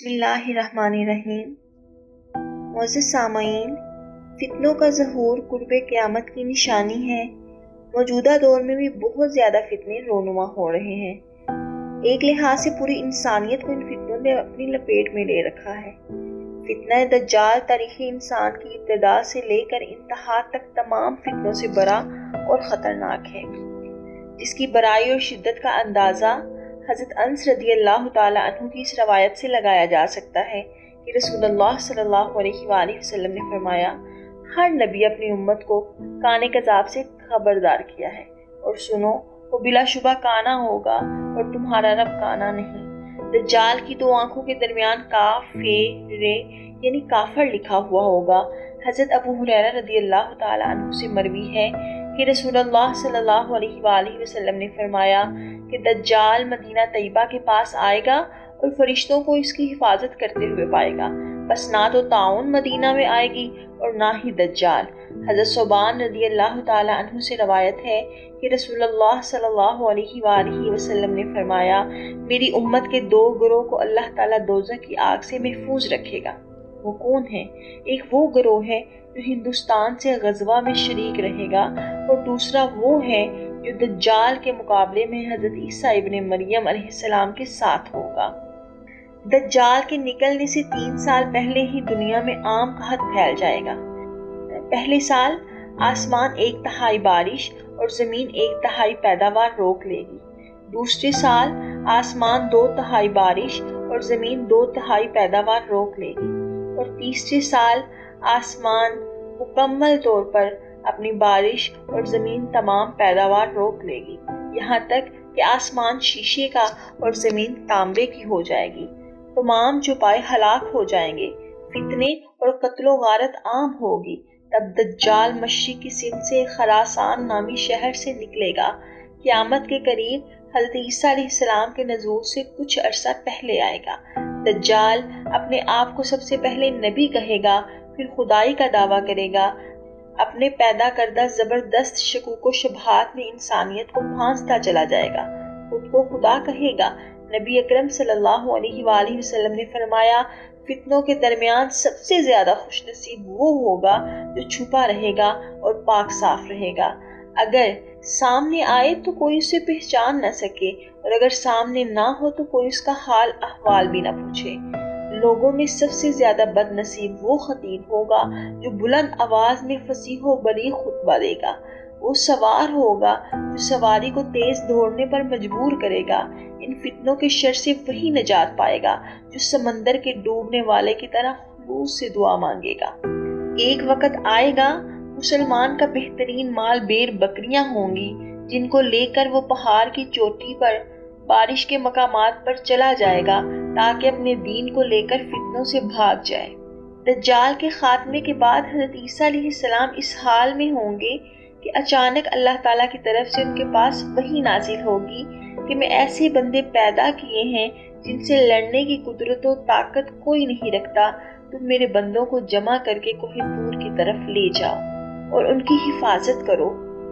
بسم اللہ الرحمن الرحیم۔ معزز سامعین، فتنوں کا ظہور قرب قیامت کی نشانی ہے۔ موجودہ دور میں بھی بہت زیادہ فتنے رونما ہو رہے ہیں۔ ایک لحاظ سے پوری انسانیت کو ان فتنوں نے اپنی لپیٹ میں لے رکھا ہے۔ فتنہ دجال تاریخ انسان کی ابتدا سے لے کر انتہا تک تمام فتنوں سے بڑا اور خطرناک ہے، جس کی بڑائی اور شدت کا اندازہ حضرت انس رضی اللہ تعالیٰ عنہ کی اس روایت سے لگایا جا سکتا ہے کہ رسول اللہ صلی اللہ علیہ وآلہ وسلم نے فرمایا، ہر نبی اپنی امت کو کانے کذاب سے خبردار کیا ہے، اور سنو وہ بلا شبہ کانا ہوگا اور تمہارا رب کانا نہیں۔ دجال کی دو آنکھوں کے درمیان کاف رے یعنی کافر لکھا ہوا ہوگا۔ حضرت ابو ہریرہ رضی اللہ تعالیٰ عنہ سے مروی ہے کہ رسول اللہ صلی اللہ علیہ وآلہ وسلم نے فرمایا کہ دجال مدینہ طیبہ کے پاس آئے گا اور فرشتوں کو اس کی حفاظت کرتے ہوئے پائے گا، بس نہ تو طاعون مدینہ میں آئے گی اور نہ ہی دجال۔ حضرت ثوبان رضی اللہ تعالیٰ عنہ سے روایت ہے کہ رسول اللہ صلی اللہ علیہ وآلہ وسلم نے فرمایا، میری امت کے دو گروہ کو اللہ تعالیٰ دوزخ کی آگ سے محفوظ رکھے گا۔ وہ کون ہے؟ ایک وہ گروہ ہے جو ہندوستان سے غزوہ میں شریک رہے گا، اور دوسرا وہ ہے جو دجال کے مقابلے میں حضرت عیسیٰ ابن مریم علیہ السلام کے ساتھ ہوگا۔ دجال کے نکلنے سے 3 سال پہلے ہی دنیا میں عام قحط پھیل جائے گا۔ پہلے سال آسمان 1/3 بارش اور زمین 1/3 پیداوار روک لے گی۔ دوسرے سال آسمان 2/3 بارش اور زمین 2/3 پیداوار روک لے گی، اور تیسرے سال آسمان مکمل طور پر اپنی بارش اور زمین تمام پیداوار روک لے گی، یہاں تک کہ آسمان شیشے کا اور زمین تانبے کی ہو جائے گی۔ تمام چوپائے ہلاک ہو جائیں گے، فتنے اور قتل و غارت عام ہوگی۔ تب دجال مشرق کی سمت سے خراسان نامی شہر سے نکلے گا۔ قیامت کے قریب حضرت عیسیٰ علیہ السلام کے نزول سے کچھ عرصہ پہلے آئے گا۔ دجال اپنے آپ کو سب سے پہلے نبی کہے گا، پھر خدائی کا دعویٰ کرے گا۔ اپنے پیدا کردہ زبردست شکوک و شبہات میں انسانیت کو پھانستا چلا جائے گا، خود کو خدا کہے گا۔ نبی اکرم صلی اللہ علیہ وآلہ وسلم نے فرمایا، فتنوں کے درمیان سب سے زیادہ خوش نصیب وہ ہوگا جو چھپا رہے گا اور پاک صاف رہے گا۔ اگر سامنے آئے تو کوئی اسے پہچان نہ سکے، اور اگر سامنے نہ ہو تو کوئی اس کا حال احوال بھی نہ پوچھے۔ لوگوں میں سب سے زیادہ بد نصیب وہ خطیب ہوگا جو بلند آواز میں فصیح و بلیغ خطبہ دے گا۔ وہ سوار ہوگا جو سواری کو تیز دوڑنے پر مجبور کرے گا۔ ان فتنوں کے شر سے وہی نجات پائے گا جو سمندر کے ڈوبنے والے کی طرح خلوص سے دعا مانگے گا۔ ایک وقت آئے گا مسلمان کا بہترین مال بیر بکریاں ہوں گی، جن کو لے کر وہ پہاڑ کی چوٹی پر بارش کے مقامات پر چلا جائے گا تاکہ اپنے دین کو لے کر فتنوں سے بھاگ جائے۔ دجال کے خاتمے کے بعد حضرت عیسیٰ علیہ السلام اس حال میں ہوں گے کہ اچانک اللہ تعالیٰ کی طرف سے ان کے پاس وحی نازل ہوگی کہ میں ایسے بندے پیدا کیے ہیں جن سے لڑنے کی قدرت و طاقت کوئی نہیں رکھتا، تم میرے بندوں کو جمع کر کے کوہ طور کی طرف لے جاؤ اور ان کی حفاظت کرو۔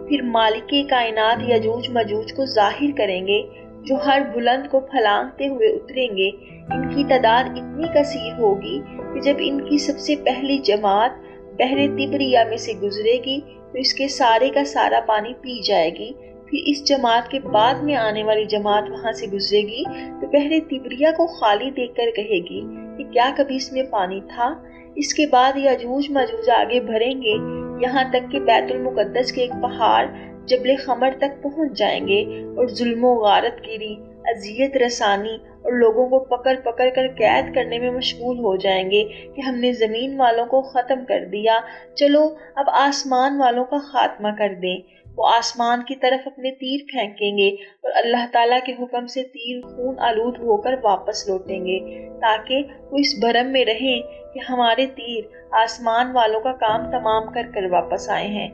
پھر مالک کائنات یجوج مجوج کو ظاہر کریں گے جو ہر بلند کو پھلانگتے ہوئے اتریں گے۔ ان کی تعداد اتنی کثیر ہوگی کہ جب ان کی سب سے پہلی جماعت بحر تبریہ میں سے گزرے گی تو اس کے سارے کا سارا پانی پی جائے گی۔ پھر اس جماعت کے بعد میں آنے والی جماعت وہاں سے گزرے گی تو بحر تبریہ کو خالی دیکھ کر کہے گی کہ کیا کبھی اس میں پانی تھا؟ اس کے بعد یجوج مجوج آگے بڑھیں گے، یہاں تک کہ بیت المقدس کے ایک پہاڑ جبل خمر تک پہنچ جائیں گے، اور ظلم و غارت گیری، اذیت رسانی اور لوگوں کو پکڑ پکڑ کر قید کرنے میں مشغول ہو جائیں گے کہ ہم نے زمین والوں کو ختم کر دیا، چلو اب آسمان والوں کا خاتمہ کر دیں۔ وہ آسمان کی طرف اپنے تیر پھینکیں گے اور اللہ تعالیٰ کے حکم سے تیر خون آلود ہو کر واپس لوٹیں گے، تاکہ وہ اس بھرم میں رہیں کہ ہمارے تیر آسمان والوں کا کام تمام کر کر واپس آئے ہیں۔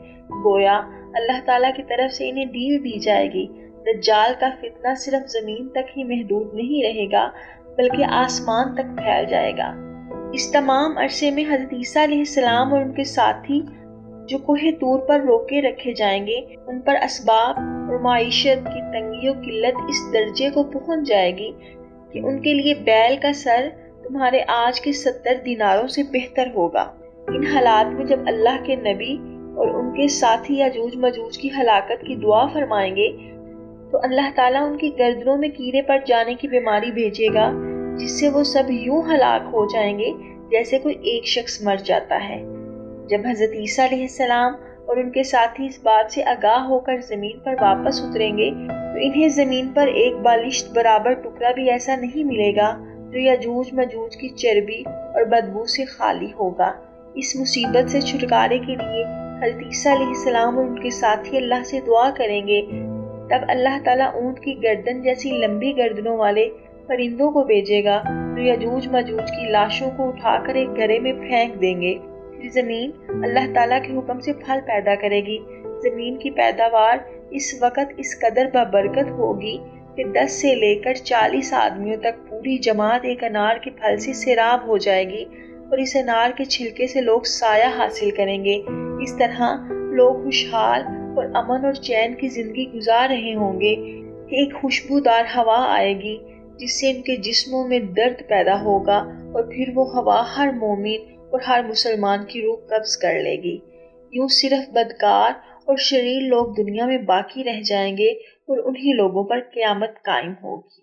گویا اللہ تعالیٰ کی طرف سے انہیں ڈیل دی جائے گی۔ دجال کا فتنہ صرف زمین تک ہی محدود نہیں رہے گا بلکہ آسمان تک پھیل جائے گا۔ اس تمام عرصے میں حضرت عیسیٰ علیہ السلام اور ان کے ساتھی جو کوہ طور پر روکے رکھے جائیں گے، ان پر اسباب اور معیشت کی تنگی و قلت اس درجے کو پہنچ جائے گی کہ ان کے لیے بیل کا سر تو تمہارے آج کے 70 دیناروں سے بہتر ہوگا۔ ان حالات میں جب اللہ کے نبی اور ان کے ساتھی یاجوج ماجوج کی ہلاکت کی دعا فرمائیں گے تو اللہ تعالیٰ ان کی گردنوں میں کیڑے پڑ جانے کی بیماری بھیجے گا، جس سے وہ سب یوں ہلاک ہو جائیں گے جیسے کوئی ایک شخص مر جاتا ہے۔ جب حضرت عیسیٰ علیہ السلام اور ان کے ساتھی اس بات سے آگاہ ہو کر زمین پر واپس اتریں گے تو انہیں زمین پر ایک بالشت برابر ٹکڑا بھی ایسا نہیں ملے گا جو یاجوج ماجوج کی چربی اور بدبو سے خالی ہوگا۔ اس مصیبت سے چھٹکارے کے لیے حضرت عیسیٰ علیہ السلام اور ان کے ساتھی اللہ سے دعا کریں گے۔ تب اللہ تعالیٰ اونٹ کی گردن جیسی لمبی گردنوں والے پرندوں کو بھیجے گا جو یاجوج ماجوج کی لاشوں کو اٹھا کر ایک گھڑے میں پھینک دیں گے۔ پھر زمین اللہ تعالیٰ کے حکم سے پھل پیدا کرے گی۔ زمین کی پیداوار اس وقت اس قدر بابرکت ہوگی کہ 10 سے لے کر 40 آدمیوں تک پوری جماعت ایک انار کے پھل سے سیراب ہو جائے گی اور اس انار کے چھلکے سے لوگ سایہ حاصل کریں گے۔ اس طرح لوگ خوشحال اور امن اور چین کی زندگی گزار رہے ہوں گے کہ ایک خوشبودار ہوا آئے گی جس سے ان کے جسموں میں درد پیدا ہوگا اور پھر وہ ہوا ہر مومن اور ہر مسلمان کی روح قبض کر لے گی۔ یوں صرف بدکار اور شریر لوگ دنیا میں باقی رہ جائیں گے اور انہی لوگوں پر قیامت قائم ہوگی۔